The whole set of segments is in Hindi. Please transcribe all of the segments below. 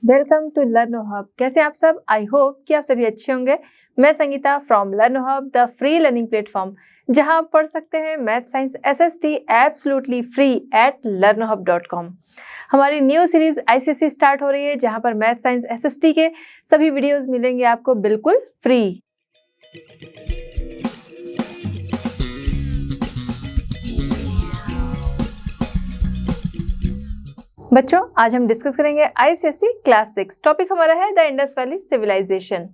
Welcome to लर्नो hub. कैसे आप सब? आई होप कि आप सभी अच्छे होंगे। मैं Sangeeta from लर्नो hub, the free learning platform, जहां आप पढ़ सकते हैं math science SST absolutely free at learnohub.com। हमारी न्यू सीरीज आईसीएसई स्टार्ट हो रही है, जहां पर मैथ साइंस एसएसटी के सभी वीडियोस मिलेंगे आपको बिल्कुल फ्री। बच्चों, आज हम डिस्कस करेंगे आईसीएसई क्लास 6। टॉपिक हमारा है the Indus valley civilisation.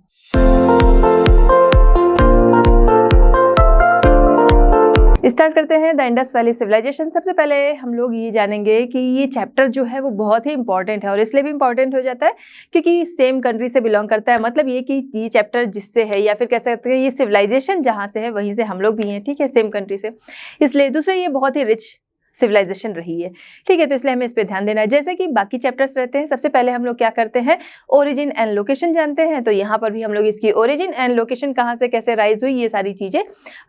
Start करते हैं द इंडस वैली सिविलाइजेशन। सबसे पहले हम लोग ये जानेंगे कि ये चैप्टर जो है वो बहुत ही इंपॉर्टेंट है, और इसलिए भी इंपॉर्टेंट हो जाता है क्योंकि सेम कंट्री से बिलोंग करता है। मतलब ये कि ये चैप्टर जिससे है, या फिर कह सकते हैं ये सिविलाइजेशन जहाँ से है वहीं से हम लोग भी हैं, ठीक है, सेम कंट्री से। इसलिए दूसरा ये बहुत ही रिच सिविलाइजेशन रही है, ठीक है, तो इसलिए हमें इस पे ध्यान देना है। जैसे कि बाकी चैप्टर्स रहते हैं, सबसे पहले हम लोग क्या करते हैं, ओरिजिन एंड लोकेशन जानते हैं। तो यहाँ पर भी हम लोग इसकी ओरिजिन एंड लोकेशन कहाँ से कैसे राइज हुई, ये सारी चीजें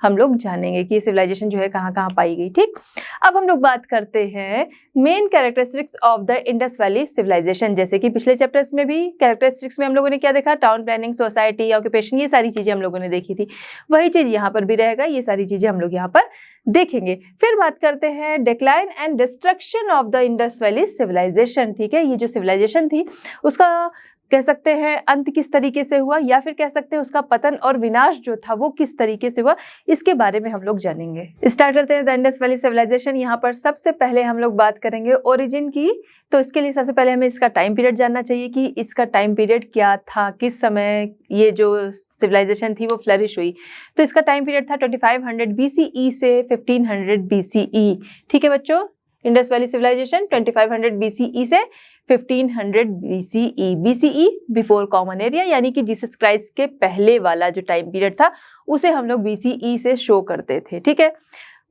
हम लोग जानेंगे कि ये सिविलाइजेशन जो है कहाँ कहाँ पाई गई। ठीक, अब हम लोग बात करते हैं main characteristics of the Indus valley civilisation. जैसे कि पिछले चैप्टर्स में भी कैरेक्टरिस्टिक्स में हम लोगों ने क्या देखा, टाउन प्लानिंग, सोसाइटी, ऑक्यूपेशन, ये सारी चीजें हम लोगों ने देखी थी। वही चीज यहाँ पर भी रहेगा, ये सारी चीजें हम लोग यहाँ पर देखेंगे। फिर बात करते हैं decline and destruction of the Indus valley civilisation. ठीक है, ये जो सिविलाइजेशन थी उसका कह सकते हैं अंत किस तरीके से हुआ, या फिर कह सकते हैं उसका पतन और विनाश जो था वो किस तरीके से हुआ, इसके बारे में हम लोग जानेंगे। स्टार्ट करते हैं द इंडस वैली सिविलाइजेशन। यहाँ पर सबसे पहले हम लोग बात करेंगे ओरिजिन की। तो इसके लिए सबसे पहले हमें इसका टाइम पीरियड जानना चाहिए कि इसका टाइम पीरियड क्या था, किस समय ये जो सिविलाइजेशन थी वो फ्लरिश हुई। तो इसका टाइम पीरियड था 2500 BCE से 1500 BCE। ठीक है बच्चों, इंडस वैली सिविलाइजेशन 2500 BCE से 1500 BCE। BCE before common area, यानी कि जीसस क्राइस्ट के पहले वाला जो टाइम पीरियड था उसे हम लोग BCE से शो करते थे। ठीक है,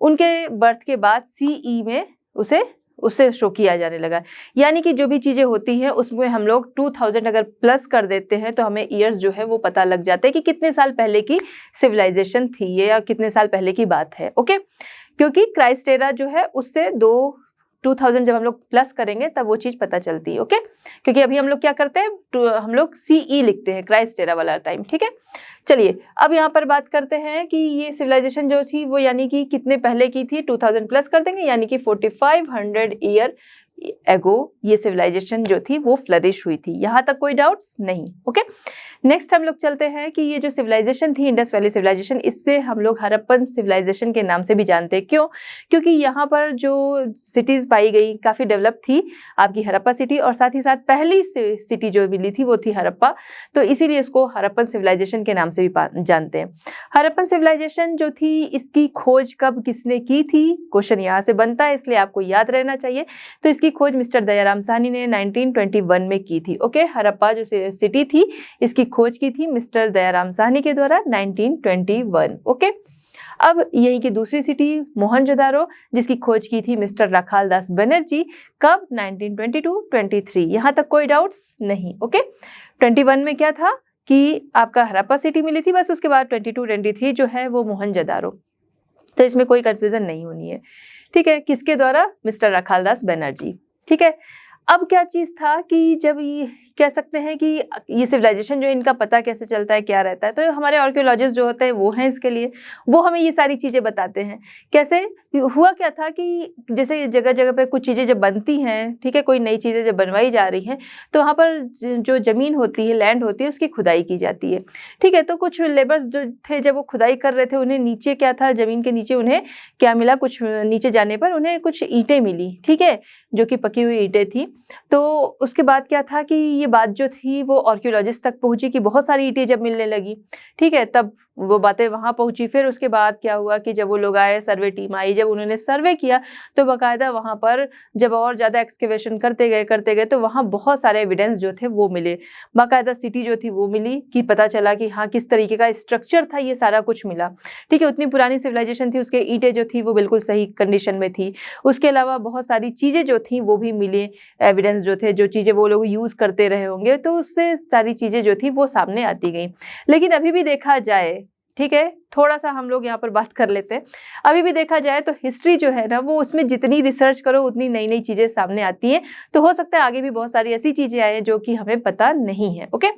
उनके बर्थ के बाद CE में उसे शो किया जाने लगा। यानी कि जो भी चीज़ें होती हैं उसमें हम लोग 2000 अगर प्लस कर देते हैं तो हमें ईयर्स जो है वो पता लग जाता है कि कितने साल पहले की सिविलाइजेशन थी ये, या कितने साल पहले की बात है। ओके, क्योंकि क्राइस्ट एरा जो है उससे 2000 जब हम लोग प्लस करेंगे तब वो चीज़ पता चलती है। ओके, क्योंकि अभी हम लोग क्या करते हैं, हम लोग CE लिखते हैं, क्राइस्ट एरा वाला टाइम। ठीक है, चलिए अब यहाँ पर बात करते हैं कि ये सिविलाइजेशन जो थी वो यानी कि कितने पहले की थी, 2000 प्लस कर देंगे, यानी कि 4500 ईयर एगो ये सिविलाइजेशन जो थी वो फ्लरिश हुई थी। यहाँ तक कोई डाउट्स नहीं। ओके, नेक्स्ट हम लोग चलते हैं कि ये जो सिविलाइजेशन थी इंडस वैली सिविलाइजेशन, इससे हम लोग हड़प्पन सिविलाइजेशन के नाम से भी जानते हैं। क्यों? क्योंकि यहाँ पर जो सिटीज़ पाई गई काफ़ी डेवलप थी आपकी हड़प्पा सिटी, और साथ ही साथ पहली सिटी जो मिली थी वो थी हड़प्पा, तो इसीलिए इसको हड़प्पन सिविलाइजेशन के नाम से भी जानते हैं। हड़प्पन सिविलाइजेशन जो थी इसकी खोज कब किसने की थी, क्वेश्चन यहाँ से बनता है, इसलिए आपको याद रहना चाहिए। तो इसकी खोज मिस्टर दयाराम साहनी ने 1921 में की थी। ओके, हड़प्पा जो सिटी थी इसकी खोज की थी मिस्टर दयाराम साहनी के द्वारा 1921। ओके, अब यहीं की दूसरी सिटी मोहनजोदारो, जिसकी खोज की थी मिस्टर राखाल दास बनर्जी, कब, 1922-23। यहाँ तक कोई डाउट्स नहीं। ओके, 21 में क्या था कि आपका हड़प्पा सिटी मिली थी, बस उसके बाद 22-23 जो है वो मोहनजोदारो। तो इसमें कोई कंफ्यूजन नहीं होनी है। ठीक है, किसके द्वारा, मिस्टर राखाल दास बनर्जी। ठीक है, अब क्या चीज़ था कि जब ये कह सकते हैं कि ये सिविलाइजेशन जो है इनका पता कैसे चलता है, क्या रहता है, तो हमारे आर्कियोलॉजिस्ट जो होते हैं वो हैं इसके लिए, वो हमें ये सारी चीज़ें बताते हैं। कैसे हुआ क्या था कि जैसे जगह जगह पे कुछ चीज़ें जब बनती हैं, ठीक है, कोई नई चीज़ें जब बनवाई जा रही हैं तो वहाँ पर जो ज़मीन होती है, लैंड होती है, उसकी खुदाई की जाती है। ठीक है, तो कुछ लेबर्स जो थे जब वो खुदाई कर रहे थे, उन्हें नीचे क्या था, ज़मीन के नीचे उन्हें क्या मिला, कुछ नीचे जाने पर उन्हें कुछ ईंटें मिली, ठीक है, जो कि पकी हुई ईंटें थी। तो उसके बाद क्या था कि ये बात जो थी वो आर्कियोलॉजिस्ट तक पहुंची कि बहुत सारी ईंटें जब मिलने लगी, ठीक है, तब वो बातें वहाँ पहुंची। फिर उसके बाद क्या हुआ कि जब वो लोग आए, सर्वे टीम आई, जब उन्होंने सर्वे किया तो बाकायदा वहाँ पर जब और ज़्यादा एक्सकेवेशन करते गए तो वहाँ बहुत सारे एविडेंस जो थे वो मिले, बाकायदा सिटी जो थी वो मिली, कि पता चला कि हाँ किस तरीके का स्ट्रक्चर था, ये सारा कुछ मिला। ठीक है, उतनी पुरानी सिविलाइजेशन थी, उसके ईंटें जो थी वो बिल्कुल सही कंडीशन में थी। उसके अलावा बहुत सारी चीज़ें जो थी वो भी मिली, एविडेंस जो थे, जो चीज़ें वो लोग यूज़ करते रहे होंगे, तो उससे सारी चीज़ें जो थी वो सामने आती गई। लेकिन अभी भी देखा जाए ठीक है, थोड़ा सा हम लोग यहाँ पर बात कर लेते हैं। अभी भी देखा जाए तो हिस्ट्री जो है ना, वो उसमें जितनी रिसर्च करो उतनी नई नई चीज़ें सामने आती हैं। तो हो सकता है आगे भी बहुत सारी ऐसी चीज़ें आए जो कि हमें पता नहीं है। ओके,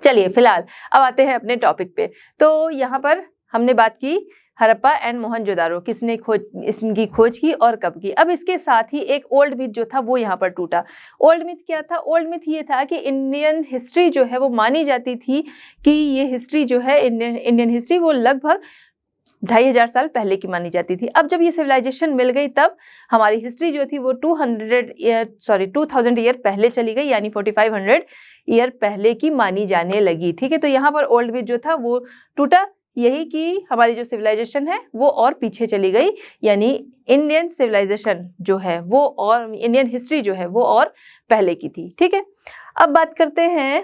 चलिए फिलहाल अब आते हैं अपने टॉपिक पे। तो यहाँ पर हमने बात की हड़प्पा एंड मोहनजोदारो, किसने इनकी खोज की और कब की। अब इसके साथ ही एक ओल्ड मिथ जो था वो यहाँ पर टूटा। ओल्ड मिथ क्या था? ओल्ड मिथ ये था कि इंडियन हिस्ट्री जो है वो मानी जाती थी कि ये हिस्ट्री जो है इंडियन हिस्ट्री वो लगभग 2500 साल पहले की मानी जाती थी। अब जब ये सिविलाइजेशन मिल गई तब हमारी हिस्ट्री जो थी वो 2000 ईयर पहले चली गई, यानी 4500 ईयर पहले की मानी जाने लगी। ठीक है, तो यहाँ पर ओल्ड मिथ जो था वो टूटा, यही कि हमारी जो सिविलाइजेशन है वो और पीछे चली गई, यानी इंडियन सिविलाइजेशन जो है वो और इंडियन हिस्ट्री जो है वो और पहले की थी। ठीक है, अब बात करते हैं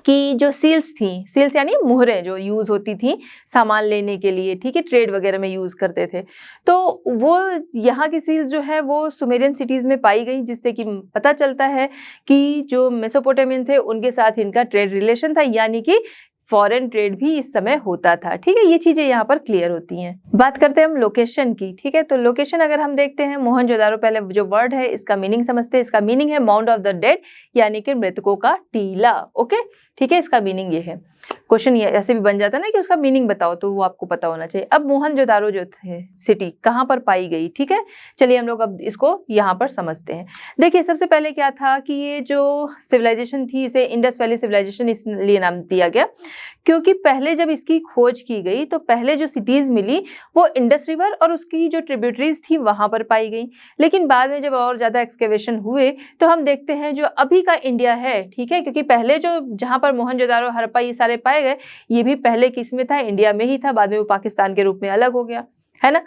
कि जो सील्स थी, सील्स यानी मुहरें जो यूज़ होती थी सामान लेने के लिए, ठीक है, ट्रेड वगैरह में यूज़ करते थे, तो वो यहाँ की सील्स जो है वो सुमेरियन सिटीज़ में पाई गई, जिससे कि पता चलता है कि जो मेसोपोटामियन थे उनके साथ इनका ट्रेड रिलेशन था, यानी कि फॉरेन ट्रेड भी इस समय होता था। ठीक है, ये चीजें यहाँ पर क्लियर होती हैं। बात करते हैं हम लोकेशन की। ठीक है, तो लोकेशन अगर हम देखते हैं, मोहनजोदारो, पहले जो वर्ड है इसका मीनिंग समझते हैं। इसका मीनिंग है माउंट ऑफ द डेड, यानी कि मृतकों का टीला। ओके, ठीक है, इसका मीनिंग ये है। क्वेश्चन ये ऐसे भी बन जाता है ना कि उसका मीनिंग बताओ, तो वो आपको पता होना चाहिए। अब मोहनजोदारो जो थे सिटी कहाँ पर पाई गई? ठीक है, चलिए हम लोग अब इसको यहाँ पर समझते हैं। देखिए, सबसे पहले क्या था कि ये जो सिविलाइजेशन थी इसे इंडस वैली सिविलाइजेशन इसलिए नाम दिया गया क्योंकि पहले जब इसकी खोज की गई तो पहले जो सिटीज मिली वो इंडस रिवर और उसकी जो ट्रिब्यूटरीज थी वहां पर पाई गई। लेकिन बाद में जब और ज्यादा एक्सकेवेशन हुए तो हम देखते हैं जो अभी का इंडिया है, ठीक है, क्योंकि पहले जो जहां पर मोहनजोदारो, हड़प्पा ये सारे पाए गए, ये भी पहले किस में था? इंडिया में ही था। बाद में वो पाकिस्तान के रूप में अलग हो गया, है ना।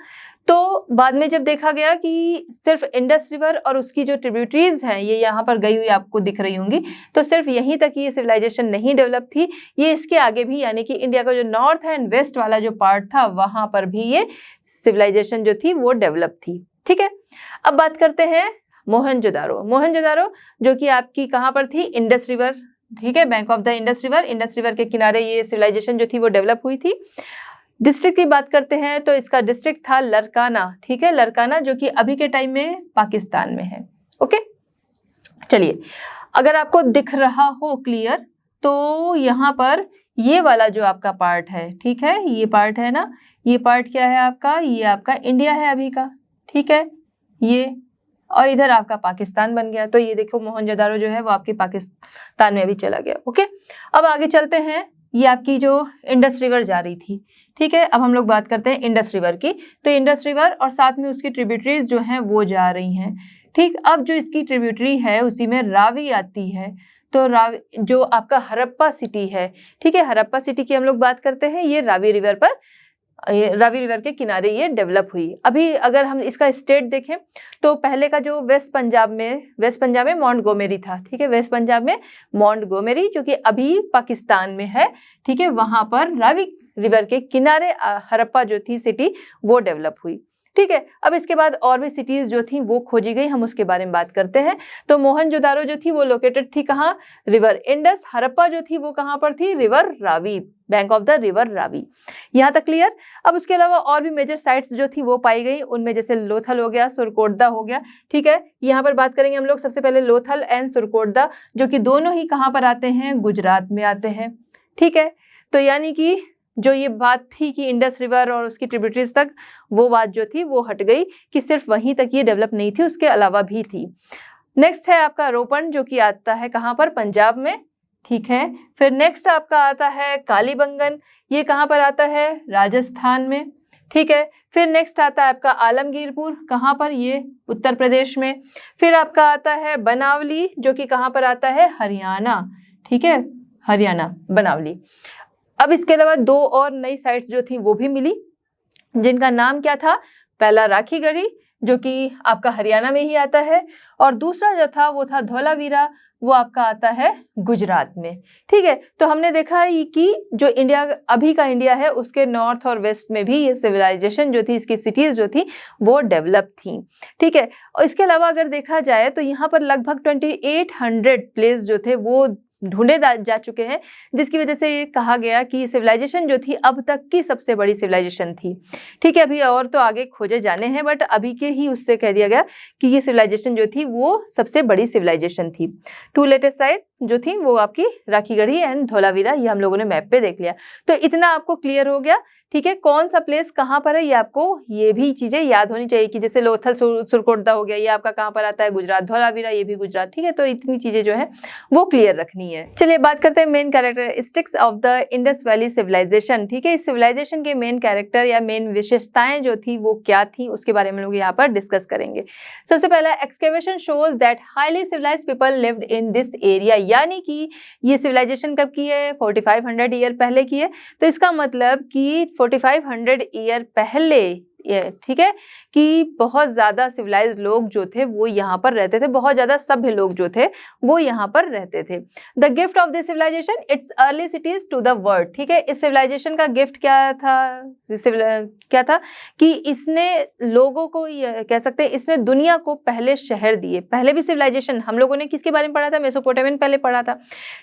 तो बाद में जब देखा गया कि सिर्फ इंडस रिवर और उसकी जो ट्रिब्यूटरीज हैं ये यहाँ पर गई हुई आपको दिख रही होंगी, तो सिर्फ यहीं तक ये सिविलाइजेशन नहीं डेवलप थी, ये इसके आगे भी, यानी कि इंडिया का जो नॉर्थ एंड वेस्ट वाला जो पार्ट था वहां पर भी ये सिविलाइजेशन जो थी वो डेवलप थी। ठीक है, अब बात करते हैं मोहनजोदारो। मोहनजोदारो जो कि आपकी कहाँ पर थी? इंडस रिवर, ठीक है, bank of the Indus river, Indus river के किनारे ये सिविलाइजेशन जो थी वो डेवलप हुई थी। डिस्ट्रिक्ट की बात करते हैं तो इसका डिस्ट्रिक्ट था लरकाना, ठीक है, लरकाना जो कि अभी के टाइम में पाकिस्तान में है। ओके, चलिए, अगर आपको दिख रहा हो क्लियर तो यहाँ पर ये वाला जो आपका पार्ट है, ठीक है, ये पार्ट है ना, ये पार्ट क्या है आपका? ये आपका इंडिया है अभी का, ठीक है, ये, और इधर आपका पाकिस्तान बन गया। तो ये देखो मोहनजोदारो जो है वो आपके पाकिस्तान में अभी चला गया। ओके, अब आगे चलते हैं। ये आपकी जो इंडस रिवर जा रही थी, ठीक है, अब हम लोग बात करते हैं इंडस रिवर की। तो इंडस रिवर और साथ में उसकी ट्रिब्यूटरीज जो हैं वो जा रही हैं। ठीक, अब जो इसकी ट्रिब्यूटरी है उसी में रावी आती है। तो रावी जो आपका हड़प्पा सिटी है, ठीक है, हड़प्पा सिटी की हम लोग बात करते हैं, ये रावी रिवर पर, रावी रिवर के किनारे ये डेवलप हुई। अभी अगर हम इसका स्टेट देखें तो पहले का जो वेस्ट पंजाब में मोंटगोमेरी था, ठीक है, वेस्ट पंजाब में मोंटगोमेरी जो कि अभी पाकिस्तान में है, ठीक है, वहां पर रावी रिवर के किनारे हड़प्पा जो थी सिटी वो डेवलप हुई। ठीक है, अब इसके बाद और भी सिटीज जो थी वो खोजी गई, हम उसके बारे में बात करते हैं। तो मोहनजोदारो जो थी वो लोकेटेड थी कहाँ? River Indus. हड़प्पा जो थी वो कहाँ पर थी? River Ravi, bank of the river Ravi. यहाँ तक क्लियर। अब उसके अलावा और भी मेजर साइट्स जो थी वो पाई गई, उनमें जैसे लोथल हो गया, सुरकोटदा हो गया। ठीक है, यहाँ पर बात करेंगे हम लोग सबसे पहले लोथल एंड सुरकोटदा, जो कि दोनों ही कहाँ पर आते हैं? गुजरात में आते हैं। ठीक है, तो यानी कि जो ये बात थी कि इंडस रिवर और उसकी ट्रिब्यूटरीज तक, वो बात जो थी वो हट गई कि सिर्फ वहीं तक ये डेवलप नहीं थी, उसके अलावा भी थी। नेक्स्ट है आपका रोपन जो कि आता है कहाँ पर? पंजाब में। ठीक है, फिर नेक्स्ट आपका आता है कालीबंगन, ये कहाँ पर आता है? राजस्थान में। ठीक है, फिर नेक्स्ट आता है आपका आलमगीरपुर, कहाँ पर? ये उत्तर प्रदेश में। फिर आपका आता है बनावली जो कि कहाँ पर आता है? हरियाणा। ठीक है, हरियाणा, बनावली। अब इसके अलावा दो और नई साइट्स जो थी वो भी मिली, जिनका नाम क्या था? पहला राखीगढ़ी जो कि आपका हरियाणा में ही आता है, और दूसरा जो था वो था धौलावीरा, वो आपका आता है गुजरात में। ठीक है, तो हमने देखा कि जो इंडिया अभी का इंडिया है उसके नॉर्थ और वेस्ट में भी ये सिविलाइजेशन जो थी, इसकी सिटीज जो थी वो डेवलप थी। ठीक है, और इसके अलावा अगर देखा जाए तो यहाँ पर लगभग 2800 प्लेस जो थे वो ढूंढे जा चुके हैं, जिसकी वजह से ये कहा गया कि सिविलाइजेशन जो थी अब तक की सबसे बड़ी सिविलाइजेशन थी। ठीक है, अभी और तो आगे खोजे जाने हैं, बट अभी के ही उससे कह दिया गया कि ये सिविलाइजेशन जो थी वो सबसे बड़ी सिविलाइजेशन थी। टू लेटेस्ट साइट जो थी वो आपकी राखीगढ़ी एंड धौलावीरा, ये हम लोगों ने मैप पे देख लिया। तो इतना आपको क्लियर हो गया। ठीक है, कौन सा प्लेस कहाँ पर है ये आपको ये भी चीजें याद होनी चाहिए कि जैसे लोथल सुरकोटदा हो गया, ये आपका कहाँ पर आता है, गुजरात। धौलावीरा ये भी गुजरात। ठीक है, तो इतनी चीजें जो है वो क्लियर रखनी है। चलिए बात करते हैं main characteristics of the Indus valley civilisation. ठीक है, इस सिविलाइजेशन के मेन कैरेक्टर या मेन विशेषताएं जो थी वो क्या थी, उसके बारे में लोग यहाँ पर डिस्कस करेंगे। सबसे पहला, excavation shows that highly civilised people lived in this area, यानी कि ये सिविलाइजेशन कब की है, 4500 ईयर पहले की है। तो इसका मतलब कि 4500 ईयर पहले, ठीक है, कि बहुत ज्यादा सिविलाइज्ड लोग जो थे वो यहाँ पर रहते थे, बहुत ज्यादा सभ्य लोग जो थे वो यहाँ पर रहते थे। The gift of this civilisation its early cities to the world. ठीक है, इस सिविलाइजेशन का गिफ्ट क्या था कि इसने लोगों को, कह सकते हैं इसने दुनिया को पहले शहर दिए। पहले भी सिविलाइजेशन हम लोगों ने किसके बारे में पढ़ा था, मेसोपोटामियन पहले पढ़ा था।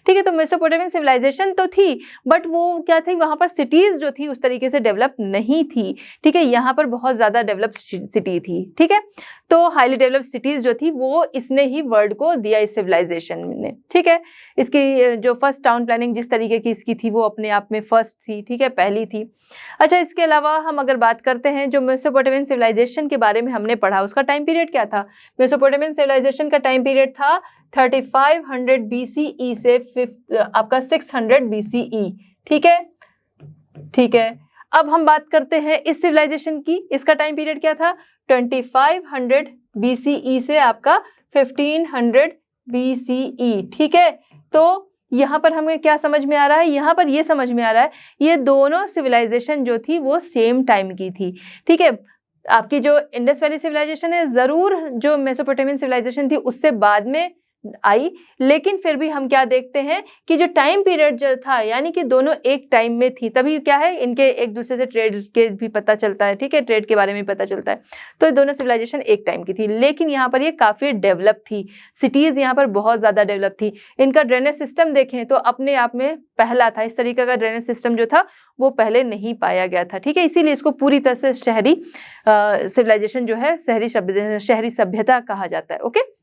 ठीक है, तो मेसोपोटामियन सिविलाइजेशन तो थी, बट वो क्या थी, वहां पर सिटीज जो थी उस तरीके से डेवलप नहीं थी। ठीक है, यहाँ पर बहुत ज्यादा डेवलप सिटी थी। ठीक है, तो हाईली डेवलप्ड सिटीज जो थी वो इसने ही वर्ल्ड को दिया इस सिविलाइजेशन ने। ठीक है, इसकी जो फर्स्ट टाउन प्लानिंग जिस तरीके की इसकी थी वो अपने आप में फर्स्ट थी। ठीक है, पहली थी। अच्छा, इसके अलावा हम अगर बात करते हैं जो मेसोपोटामियन सिविलाइजेशन के बारे में हमने पढ़ा, उसका टाइम पीरियड क्या था। मेसोपोटामियन सिविलाइजेशन का टाइम पीरियड था 3500 BCE से आपका 600 BCE। ठीक है, ठीक है। अब हम बात करते हैं इस सिविलाइजेशन की, इसका टाइम पीरियड क्या था, 2500 BCE से आपका 1500 BCE। ठीक है, तो यहाँ पर हमें क्या समझ में आ रहा है, यहाँ पर ये समझ में आ रहा है ये दोनों सिविलाइजेशन जो थी वो सेम टाइम की थी। ठीक है, आपकी जो इंडस वैली सिविलाइजेशन है जरूर जो मेसोपोटामियन सिविलाइजेशन थी उससे बाद में आई, लेकिन फिर भी हम क्या देखते हैं कि जो टाइम पीरियड जो था, यानी कि दोनों एक टाइम में थी, तभी क्या है इनके एक दूसरे से ट्रेड के भी पता चलता है। ठीक है, ट्रेड के बारे में पता चलता है। तो दोनों सिविलाइजेशन एक टाइम की थी, लेकिन यहाँ पर ये काफी डेवलप थी। सिटीज यहाँ पर बहुत ज्यादा डेवलप थी। इनका ड्रेनेज सिस्टम देखें तो अपने आप में पहला था। इस तरीके का ड्रेनेज सिस्टम जो था वो पहले नहीं पाया गया था। ठीक है, इसीलिए इसको पूरी तरह से शहरी सिविलाइजेशन जो है, शहरी सभ्यता कहा जाता है। Okay,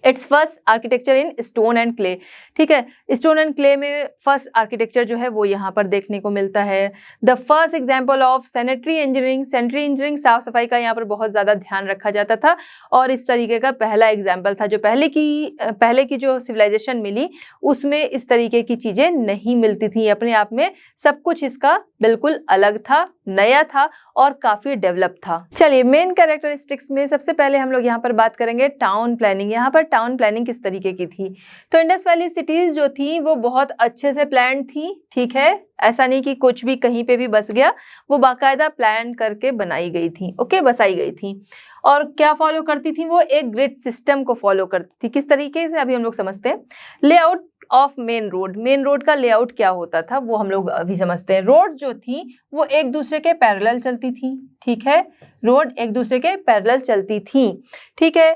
it's first architecture in stone and clay. ठीक है, स्टोन एंड क्ले में फर्स्ट आर्किटेक्चर जो है वो यहाँ पर देखने को मिलता है। The first example of sanitary engineering, sanitary engineering साफ सफाई का यहाँ पर बहुत ज़्यादा ध्यान रखा जाता था, और इस तरीके का पहला एग्जाम्पल था। जो पहले की जो सिविलाइजेशन मिली उसमें इस तरीके की चीज़ें नहीं मिलती थी। अपने आप में सब कुछ इसका बिल्कुल अलग था, नया था और काफ़ी डेवलप था। चलिए, मेन कैरेक्टरिस्टिक्स में सबसे पहले हम लोग यहाँ पर बात करेंगे टाउन प्लानिंग। यहाँ पर टाउन प्लानिंग किस तरीके की थी, तो इंडस वैली सिटीज जो थी वो बहुत अच्छे से प्लान थी। ठीक है, ऐसा नहीं कि कुछ भी कहीं पे भी बस गया, वो बाकायदा प्लान करके बनाई गई थी। ओके, बसाई गई थी। और क्या फॉलो करती थी, वो एक ग्रिड सिस्टम को फॉलो करती थी। किस तरीके से, अभी हम लोग समझते हैं। Layout of main road, main road का लेआउट क्या होता था वो हम लोग अभी समझते हैं। रोड जो थी वो एक दूसरे के पैरेलल चलती थी। ठीक है, रोड एक दूसरे के पैरेलल चलती थी। ठीक है,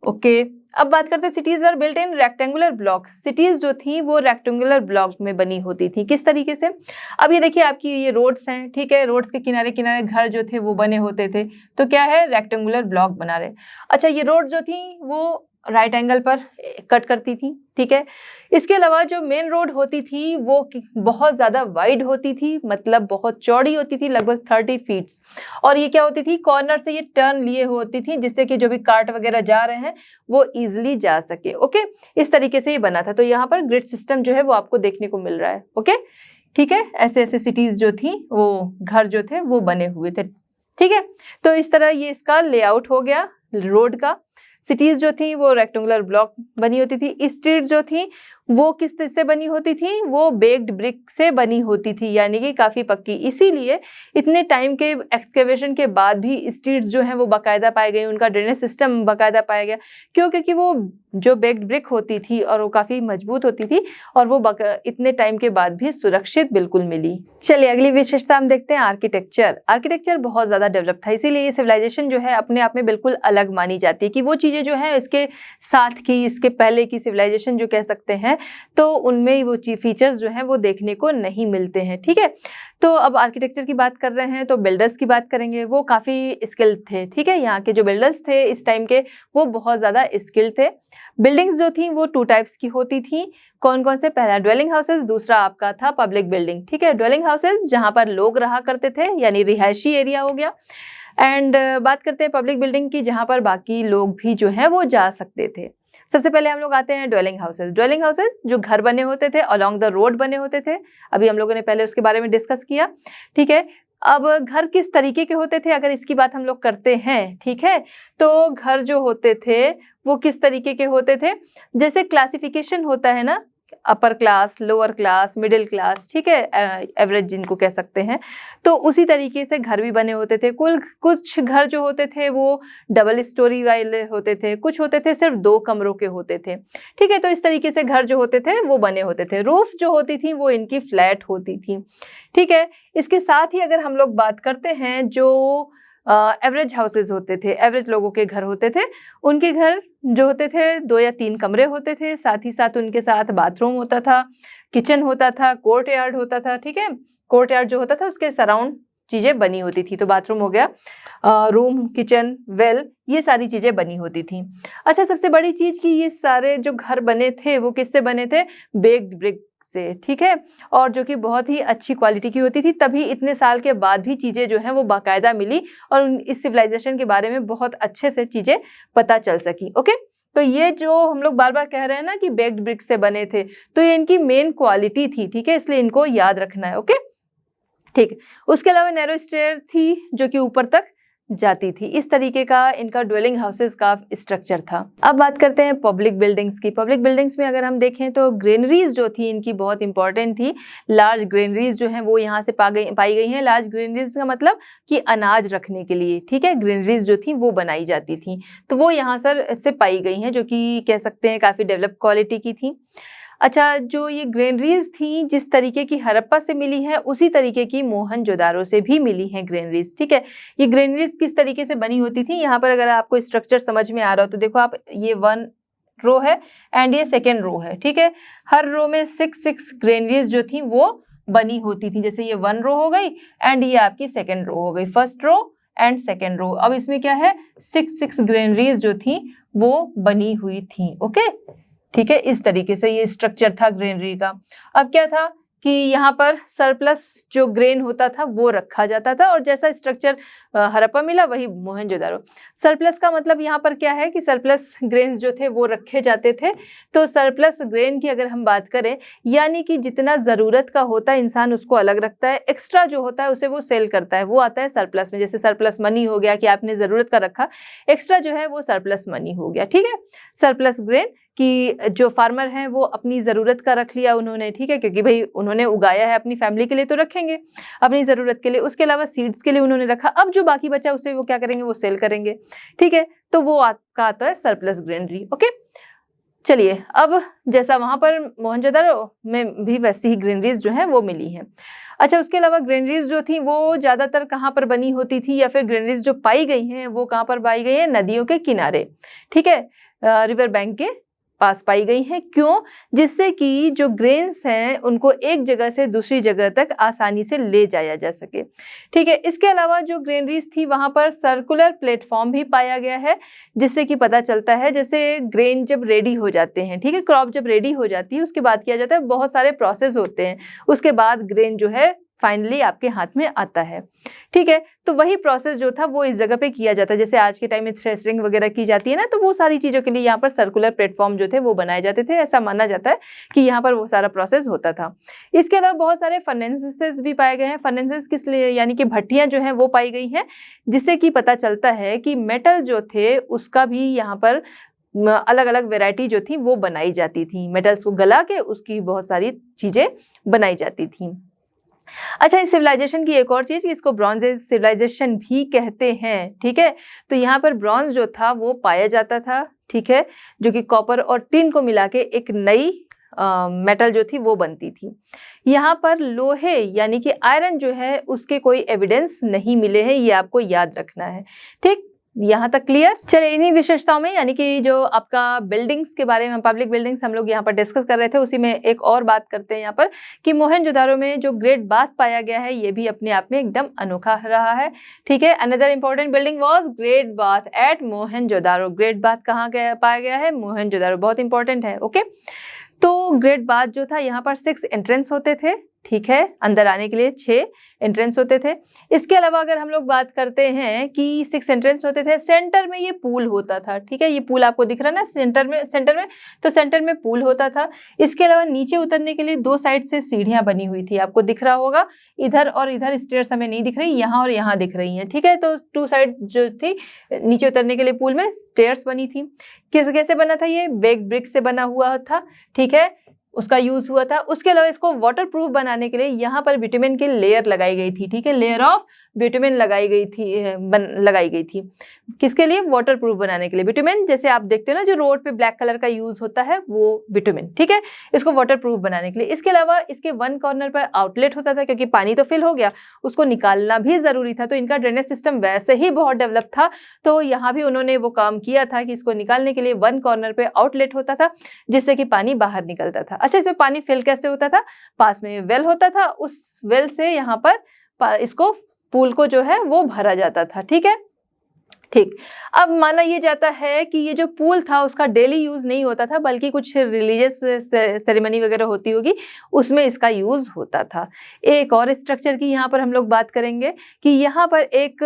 ओके। अब बात करते हैं cities were built in rectangular block. Cities जो थी वो रेक्टेंगुलर ब्लॉक में बनी होती थी। किस तरीके से, अब ये देखिए आपकी ये रोड्स हैं। ठीक है, रोड्स के किनारे किनारे घर जो थे वो बने होते थे, तो क्या है, रेक्टेंगुलर ब्लॉक बना रहे। अच्छा, ये रोड जो थी वो राइट एंगल पर कट करती थी। ठीक है, इसके अलावा जो मेन रोड होती थी वो बहुत ज़्यादा वाइड होती थी, मतलब बहुत चौड़ी होती थी, लगभग 30 फीट्स। और ये क्या होती थी, कॉर्नर से ये टर्न लिए होती थी, जिससे कि जो भी कार्ट वगैरह जा रहे हैं वो इजीली जा सके। ओके, इस तरीके से ये बना था। तो यहाँ पर ग्रिड सिस्टम जो है वो आपको देखने को मिल रहा है। ओके, ठीक है, ऐसे ऐसे सिटीज जो थी वो घर जो थे वो बने हुए थे। ठीक है, तो इस तरह ये इसका लेआउट हो गया रोड का। सिटीज जो थी वो रेक्टेंगुलर ब्लॉक बनी होती थी। स्ट्रीट जो थी वो किस से बनी होती थी, वो बेक्ड ब्रिक से बनी होती थी, यानी कि काफ़ी पक्की। इसीलिए इतने टाइम के एक्सकेवेशन के बाद भी स्ट्रीट्स जो हैं वो बाकायदा पाई गई, उनका ड्रेनेज सिस्टम बाकायदा पाया गया। क्यों, क्योंकि वो जो बेक्ड ब्रिक होती थी और वो काफ़ी मजबूत होती थी, और वो इतने टाइम के बाद भी सुरक्षित बिल्कुल मिली। चलिए, अगली विशेषता हम देखते हैं आर्किटेक्चर। आर्किटेक्चर बहुत ज़्यादा डेवलप था, इसीलिए ये सिविलाइजेशन जो है अपने आप में बिल्कुल अलग मानी जाती है कि वो चीज़ें जो है इसके साथ की, इसके पहले की सिविलाइजेशन जो कह सकते हैं हैं तो उनमें वो फीचर्स जो हैं वो देखने को नहीं मिलते हैं। ठीक है, तो अब आर्किटेक्चर की बात कर रहे हैं तो बिल्डर्स की बात करेंगे। वो काफ़ी स्किल्ड थे। ठीक है, यहाँ के जो बिल्डर्स थे इस टाइम के वो बहुत ज़्यादा स्किल्ड थे। बिल्डिंग्स जो थी वो 2 टाइप्स की होती थी। कौन कौन से? पहला ड्वेलिंग हाउसेज, दूसरा आपका था पब्लिक बिल्डिंग। ठीक है, ड्वेलिंग हाउसेज जहाँ पर लोग रहा करते थे यानी रिहायशी एरिया हो गया, एंड बात करते हैं पब्लिक बिल्डिंग की जहाँ पर बाकी लोग भी जो है वो जा सकते थे। सबसे पहले हम लोग आते हैं ड्वेलिंग हाउसेज। ड्वेलिंग हाउसेज जो घर बने होते थे अलोंग द रोड बने होते थे, अभी हम लोगों ने पहले उसके बारे में डिस्कस किया। ठीक है, अब घर किस तरीके के होते थे अगर इसकी बात हम लोग करते हैं, ठीक है, तो घर जो होते थे वो किस तरीके के होते थे? जैसे क्लासिफिकेशन होता है ना, upper class, lower class, middle class, ठीक है, एवरेज जिनको कह सकते हैं, तो उसी तरीके से घर भी बने होते थे। कुछ घर जो होते थे वो डबल स्टोरी वाले होते थे, कुछ होते थे सिर्फ 2 कमरों के होते थे। ठीक है, तो इस तरीके से घर जो होते थे वो बने होते थे। रूफ जो होती थी वो इनकी फ्लैट होती थी। ठीक है, इसके साथ ही अगर हम लोग बात करते हैं जो एवरेज हाउसेज होते थे, एवरेज लोगों के घर होते थे, उनके घर जो होते थे 2 या 3 कमरे होते थे, साथ ही साथ उनके साथ बाथरूम होता था, किचन होता था, कोर्ट यार्ड होता था। ठीक है, कोर्ट यार्ड जो होता था उसके सराउंड चीज़ें बनी होती थी, तो बाथरूम हो गया, रूम, किचन, वेल, ये सारी चीज़ें बनी होती थी। अच्छा, सबसे बड़ी चीज़ कि ये सारे जो घर बने थे वो किससे बने थे? बेक्ड ब्रिक से। ठीक है, और जो कि बहुत ही अच्छी क्वालिटी की होती थी, तभी इतने साल के बाद भी चीज़ें जो हैं वो बाकायदा मिली और इस सिविलाइजेशन के बारे में बहुत अच्छे से चीज़ें पता चल सकी। ओके, तो ये जो हम लोग बार बार कह रहे हैं ना कि बेक्ड ब्रिक से बने थे, तो ये इनकी मेन क्वालिटी थी। ठीक है, इसलिए इनको याद रखना है। ओके, ठीक। उसके अलावा नैरो स्टेयर थी जो कि ऊपर तक जाती थी। इस तरीके का इनका ड्वेलिंग हाउसेज का स्ट्रक्चर था। अब बात करते हैं पब्लिक बिल्डिंग्स की। पब्लिक बिल्डिंग्स में अगर हम देखें तो ग्रेनरीज जो थी इनकी बहुत इंपॉर्टेंट थी। लार्ज ग्रेनरीज जो हैं वो यहाँ से पाई गई हैं। लार्ज ग्रेनरीज का मतलब कि अनाज रखने के लिए, ठीक है, ग्रेनरीज जो थी वो बनाई जाती थी, तो वो यहाँ से पाई गई हैं, जो कि कह सकते हैं काफ़ी डेवलप क्वालिटी की थी। अच्छा, जो ये ग्रेनरीज थी जिस तरीके की हड़प्पा से मिली है उसी तरीके की मोहनजोदारो से भी मिली हैं ग्रेनरीज। ठीक है, ये ग्रेनरीज किस तरीके से बनी होती थी? यहाँ पर अगर आपको स्ट्रक्चर समझ में आ रहा हो तो देखो आप, ये 1 रो है एंड ये 2nd रो है। ठीक है, हर रो में 6 ग्रेनरीज जो थी वो बनी होती थी। जैसे ये 1 रो हो गई एंड ये आपकी 2nd रो हो गई, 1st रो एंड 2nd रो। अब इसमें क्या है, 6 ग्रेनरीज जो थी वो बनी हुई थी। ओके, ठीक है, इस तरीके से ये स्ट्रक्चर था ग्रेनरी का। अब क्या था कि यहाँ पर सरप्लस जो ग्रेन होता था वो रखा जाता था, और जैसा स्ट्रक्चर हड़प्पा मिला वही मोहनजोदारो। सरप्लस का मतलब यहाँ पर क्या है कि सरप्लस ग्रेन्स जो थे वो रखे जाते थे। तो सरप्लस ग्रेन की अगर हम बात करें, यानी कि जितना ज़रूरत का होता है इंसान उसको अलग रखता है, एक्स्ट्रा जो होता है उसे वो सेल करता है, वो आता है सरप्लस में। जैसे सरप्लस मनी हो गया कि आपने ज़रूरत का रखा, एक्स्ट्रा जो है वो सरप्लस मनी हो गया। ठीक है, सरप्लस ग्रेन कि जो फार्मर हैं वो अपनी ज़रूरत का रख लिया उन्होंने, ठीक है, क्योंकि भाई उन्होंने उगाया है अपनी फैमिली के लिए तो रखेंगे अपनी ज़रूरत के लिए, उसके अलावा सीड्स के लिए उन्होंने रखा। अब जो बाकी बचा उसे वो क्या करेंगे, वो सेल करेंगे। ठीक है, तो वो आपका आता है सरप्लस ग्रेनरी। ओके, चलिए, अब जैसा वहाँ पर मोहनजोदारो में भी वैसी ही ग्रेनरीज जो हैं वो मिली हैं। अच्छा, उसके अलावा ग्रेनरीज जो थी वो ज़्यादातर कहाँ पर बनी होती थी, या फिर ग्रेनरीज जो पाई गई हैं वो कहाँ पर पाई गई हैं? नदियों के किनारे। ठीक है, रिवर बैंक के पास पाई गई हैं। क्यों? जिससे कि जो ग्रेन्स हैं उनको एक जगह से दूसरी जगह तक आसानी से ले जाया जा सके। ठीक है, इसके अलावा जो ग्रेनरीज थी वहाँ पर सर्कुलर प्लेटफॉर्म भी पाया गया है, जिससे कि पता चलता है जैसे ग्रेन जब रेडी हो जाते हैं, ठीक है, क्रॉप जब रेडी हो जाती है उसके बाद किया जाता है, बहुत सारे प्रोसेस होते हैं, उसके बाद ग्रेन जो है फाइनली आपके हाथ में आता है। ठीक है, तो वही प्रोसेस जो था वो इस जगह पे किया जाता है। जैसे आज के टाइम में थ्रेशरिंग वगैरह की जाती है ना, तो वो सारी चीज़ों के लिए यहाँ पर सर्कुलर प्लेटफॉर्म जो थे वो बनाए जाते थे। ऐसा माना जाता है कि यहाँ पर वो सारा प्रोसेस होता था। इसके अलावा बहुत सारे फर्नेसेस भी पाए गए हैं। फर्नेसेस किस लिए, यानी कि भट्टियाँ जो हैं वो पाई गई हैं, जिससे कि पता चलता है कि मेटल जो थे उसका भी यहाँ पर अलग अलग वैरायटी जो थी वो बनाई जाती थी। मेटल्स को गला के उसकी बहुत सारी चीज़ें बनाई जाती थी। अच्छा, इस सिविलाइजेशन की एक और चीज़, इसको ब्रॉन्ज एज सिविलाइजेशन भी कहते हैं। ठीक है, तो यहाँ पर ब्रॉन्ज जो था वो पाया जाता था, ठीक है, जो कि कॉपर और टिन को मिला के एक नई मेटल जो थी वो बनती थी। यहाँ पर लोहे यानी कि आयरन जो है उसके कोई एविडेंस नहीं मिले हैं, ये आपको याद रखना है। ठीक, यहाँ तक क्लियर। चलिए इन्हीं विशेषताओं में यानी कि जो आपका बिल्डिंग्स के बारे में, पब्लिक बिल्डिंग्स हम लोग यहाँ पर डिस्कस कर रहे थे, उसी में एक और बात करते हैं यहाँ पर कि मोहनजोदारो में जो ग्रेट बाथ पाया गया है ये भी अपने आप में एकदम अनोखा रहा है। ठीक है, another important building was great bath eight Mohenjodaro. Great bath कहाँ पाया गया है? मोहनजोदारो, बहुत इंपॉर्टेंट है। ओके, तो ग्रेट बाथ जो था यहाँ पर 6 एंट्रेंस होते थे। ठीक है, अंदर आने के लिए 6 एंट्रेंस होते थे। इसके अलावा अगर हम लोग बात करते हैं कि 6 एंट्रेंस होते थे, सेंटर में ये पूल होता था। ठीक है, ये पूल आपको दिख रहा है ना सेंटर में, तो सेंटर में पूल होता था। इसके अलावा नीचे उतरने के लिए 2 साइड से सीढ़ियां बनी हुई थी, आपको दिख रहा होगा। इधर और इधर स्टेयर्स हमें नहीं दिख रही, यहाँ और यहाँ दिख रही हैं। ठीक है, तो 2 साइड जो थी नीचे उतरने के लिए पूल में स्टेयर्स बनी थी। कैसे बना था? ये बेक्ड ब्रिक से बना हुआ था। ठीक है, उसका यूज हुआ था। उसके अलावा इसको वाटर प्रूफ बनाने के लिए यहाँ पर बिटुमेन की लेयर लगाई गई थी। ठीक है, लेयर ऑफ बिटुमेन लगाई गई थी। किसके लिए? वाटर प्रूफ बनाने के लिए। बिटुमेन जैसे आप देखते हो ना, जो रोड पे ब्लैक कलर का यूज होता है, वो बिटुमेन। ठीक है, इसको वाटर प्रूफ बनाने के लिए। इसके अलावा इसके वन कॉर्नर पर आउटलेट होता था, क्योंकि पानी तो फिल हो गया, उसको निकालना भी जरूरी था। तो इनका ड्रेनेज सिस्टम वैसे ही बहुत डेवलप था, तो यहाँ भी उन्होंने वो काम किया था कि इसको निकालने के लिए वन कॉर्नर पे आउटलेट होता था, जिससे कि पानी बाहर निकलता था। अच्छा, इसमें पानी फिल कैसे होता था? पास में वेल होता था, उस वेल से यहाँ पर इसको पूल को जो है वो भरा जाता था। ठीक है, ठीक। अब माना ये जाता है कि ये जो पूल था उसका डेली यूज नहीं होता था, बल्कि कुछ रिलीजियस सेरेमनी वगैरह होती होगी, उसमें इसका यूज होता था। एक और स्ट्रक्चर की यहाँ पर हम लोग बात करेंगे कि यहाँ पर एक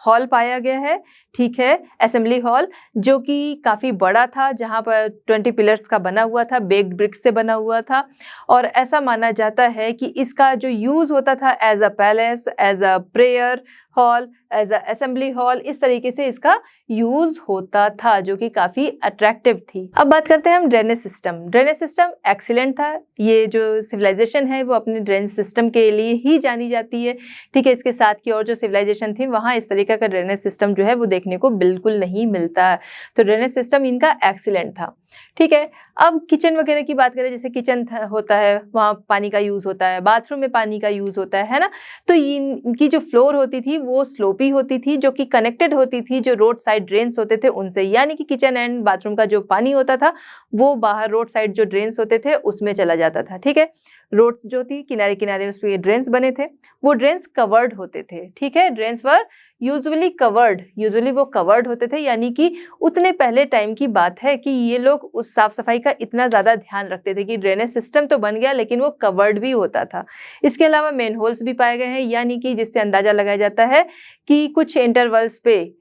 हॉल पाया गया है। ठीक है, असेंबली हॉल, जो कि काफ़ी बड़ा था, जहाँ पर 20 पिलर्स का बना हुआ था, बेक्ड ब्रिक्स से बना हुआ था। और ऐसा माना जाता है कि इसका जो यूज़ होता था as a palace, as a prayer hall, as a assembly hall, इस तरीके से इसका यूज होता था, जो कि काफ़ी अट्रैक्टिव थी। अब बात करते हैं हम drainage system. Drainage system excellent था। ये जो सिविलाइजेशन है वो अपने ड्रेनेज सिस्टम के लिए ही जानी जाती है। ठीक है, इसके साथ की और जो सिविलाइजेशन थी वहाँ इस तरीके का ड्रेनेज सिस्टम जो है वो देखने को बिल्कुल नहीं मिलता है। तो ड्रेनेज सिस्टम इनका एक्सीलेंट था। ठीक है, अब किचन वगैरह की बात करें, जैसे किचन होता है वहाँ पानी का यूज़ होता है, बाथरूम में पानी का यूज़ होता है ना। तो इनकी जो फ्लोर होती थी वो स्लोपी होती थी, जो कि कनेक्टेड होती थी जो रोड साइड ड्रेन्स होते थे उनसे, यानी कि किचन एंड बाथरूम का जो पानी होता था वो बाहर रोड साइड जो ड्रेन्स होते थे उसमें चला जाता था। ठीक है, रोड्स जो थी किनारे किनारे उस पर ड्रेन्स बने थे, वो ड्रेन्स कवर्ड होते थे। ठीक है, ड्रेन्स वर यूजुअली वो कवर्ड होते थे, यानी कि उतने पहले टाइम की बात है कि ये लोग उस साफ सफाई का इतना ज़्यादा ध्यान रखते थे कि ड्रेनेज सिस्टम तो बन गया लेकिन वो कवर्ड भी होता था। इसके अलावा मेन होल्स भी पाए गए हैं, यानी कि जिससे अंदाजा लगाया जाता है कि कुछ इंटरवल्स पे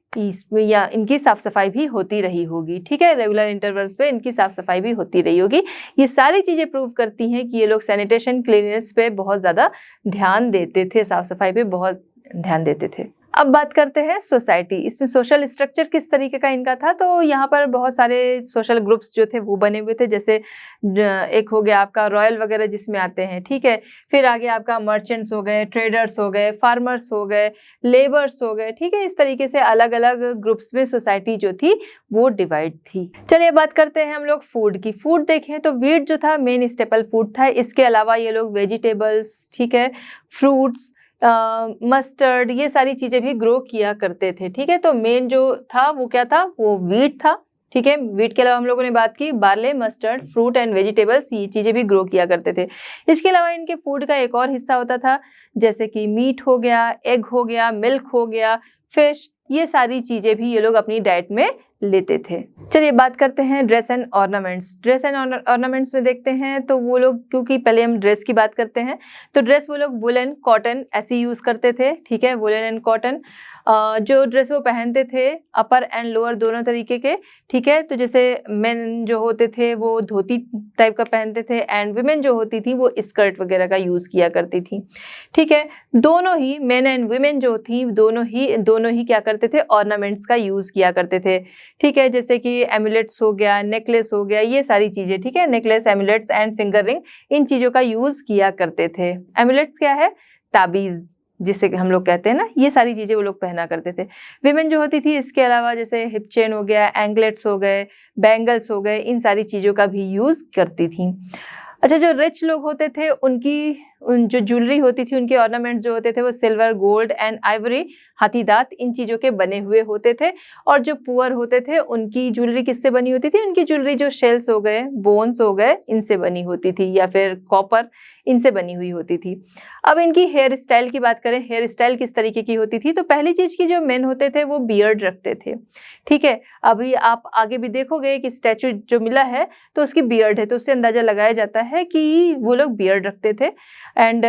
या इनकी साफ सफाई भी होती रही होगी। ठीक है, रेगुलर इंटरवल्स पे इनकी साफ सफाई भी होती रही होगी। ये सारी चीज़ें प्रूव करती हैं कि ये लोग सैनिटेशन क्लीननेस पे बहुत ज़्यादा ध्यान देते थे, साफ सफाई पे बहुत ध्यान देते थे। अब बात करते हैं सोसाइटी। इसमें सोशल स्ट्रक्चर किस तरीके का इनका था, तो यहाँ पर बहुत सारे सोशल ग्रुप्स जो थे वो बने हुए थे। जैसे एक हो गया आपका रॉयल वगैरह जिसमें आते हैं। ठीक है, फिर आगे आपका मर्चेंट्स हो गए, ट्रेडर्स हो गए, फार्मर्स हो गए, लेबर्स हो गए। ठीक है, इस तरीके से अलग अलग ग्रुप्स में सोसाइटी जो थी वो डिवाइड थी। चलिए बात करते हैं हम लोग फूड की। फूड देखें तो व्हीट जो था मेन स्टेपल फूड था। इसके अलावा ये लोग वेजिटेबल्स, ठीक है, फ्रूट्स, मस्टर्ड, ये सारी चीज़ें भी ग्रो किया करते थे। ठीक है, तो मेन जो था वो क्या था, वो व्हीट था। ठीक है, व्हीट के अलावा हम लोगों ने बात की barley, mustard, fruit and vegetables, ये चीज़ें भी ग्रो किया करते थे। इसके अलावा इनके फूड का एक और हिस्सा होता था, जैसे कि मीट हो गया, एग हो गया, मिल्क हो गया, फिश, ये सारी चीज़ें भी ये लोग अपनी डाइट में लेते थे। चलिए बात करते हैं dress and ornaments. Dress and ornaments में देखते हैं तो वो लोग, क्योंकि पहले हम ड्रेस की बात करते हैं, तो ड्रेस वो लोग वुलन, कॉटन ऐसे यूज़ करते थे। ठीक है, वुलन एंड कॉटन जो ड्रेस वो पहनते थे, अपर एंड लोअर दोनों तरीके के। ठीक है, तो जैसे मेन जो होते थे वो धोती टाइप का पहनते थे, एंड विमेन जो होती थी वो स्कर्ट वगैरह का यूज़ किया करती थी। ठीक है, दोनों ही मेन एंड विमेन जो थी दोनों ही क्या करते थे, ऑर्नामेंट्स का यूज़ किया करते थे। ठीक है, जैसे कि एमुलेट्स हो गया, नेकलेस हो गया, ये सारी चीज़ें। ठीक है, necklace, amulets and finger ring, इन चीज़ों का यूज़ किया करते थे। एमुलेट्स क्या है, ताबीज़ जिसे हम लोग कहते हैं ना, ये सारी चीज़ें वो लोग पहना करते थे। विमेन जो होती थी, इसके अलावा जैसे हिप चेन हो गया, एंकलेट्स हो गए, बैंगल्स हो गए, इन सारी चीज़ों का भी यूज़ करती थी। अच्छा, जो रिच लोग होते थे उनकी जो ज्वेलरी होती थी, उनके ऑर्नामेंट्स जो होते थे वो सिल्वर, गोल्ड एंड आइवरी, हाथी दांत, इन चीज़ों के बने हुए होते थे। और जो पुअर होते थे उनकी ज्वेलरी किससे बनी होती थी? उनकी ज्वेलरी जो शेल्स हो गए, बोन्स हो गए, इनसे बनी होती थी, या फिर कॉपर, इनसे बनी हुई होती थी। अब इनकी हेयर स्टाइल की बात करें, हेयर स्टाइल किस तरीके की होती थी? तो पहली चीज़ की जो मेन होते थे वो बियर्ड रखते थे, ठीक है। अभी आप आगे भी देखोगे कि स्टैचू जो मिला है तो उसकी बियर्ड है, तो उससे अंदाजा लगाया जाता है कि वो लोग बियर्ड रखते थे। एंड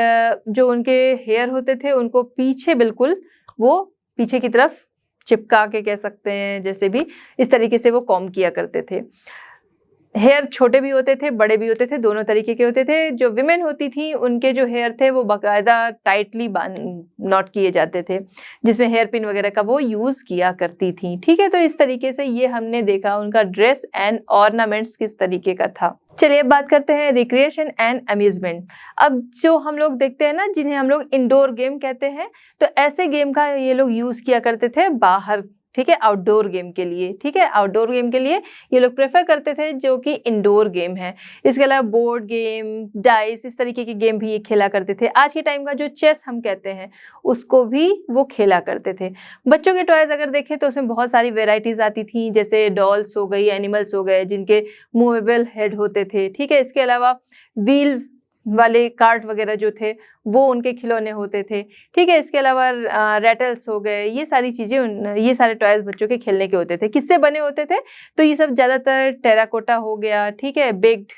जो उनके हेयर होते थे उनको पीछे बिल्कुल वो पीछे की तरफ चिपका के कह सकते हैं, जैसे भी इस तरीके से वो कॉम्ब किया करते थे। हेयर छोटे भी होते थे, बड़े भी होते थे, दोनों तरीके के होते थे। जो विमेन होती थी उनके जो हेयर थे वो बाकायदा टाइटली नॉट किए जाते थे, जिसमें हेयर पिन वगैरह का वो यूज़ किया करती थी, ठीक है। तो इस तरीके से ये हमने देखा उनका ड्रेस एंड ऑर्नामेंट्स किस तरीके का था। चलिए अब बात करते हैं रिक्रिएशन एंड अम्यूजमेंट। अब जो हम लोग देखते हैं ना, जिन्हें हम लोग इंडोर गेम कहते हैं, तो ऐसे गेम का ये लोग यूज़ किया करते थे बाहर, ठीक है, आउटडोर गेम के लिए, ठीक है। आउटडोर गेम के लिए ये लोग प्रेफर करते थे जो कि इंडोर गेम है। इसके अलावा बोर्ड गेम, डाइस, इस तरीके के गेम भी ये खेला करते थे। आज के टाइम का जो चेस हम कहते हैं उसको भी वो खेला करते थे। बच्चों के टॉयज अगर देखें तो उसमें बहुत सारी वेराइटीज आती थी, जैसे डॉल्स हो गई, एनिमल्स हो गए जिनके मूवेबल हेड होते थे, ठीक है। इसके अलावा व्हील वाले कार्ट वगैरह जो थे वो उनके खिलौने होते थे, ठीक है। इसके अलावा रैटल्स हो गए, ये सारी चीज़ें, ये सारे टॉयज बच्चों के खेलने के होते थे। किससे बने होते थे? तो ये सब ज़्यादातर टेराकोटा हो गया, ठीक है, बेक्ड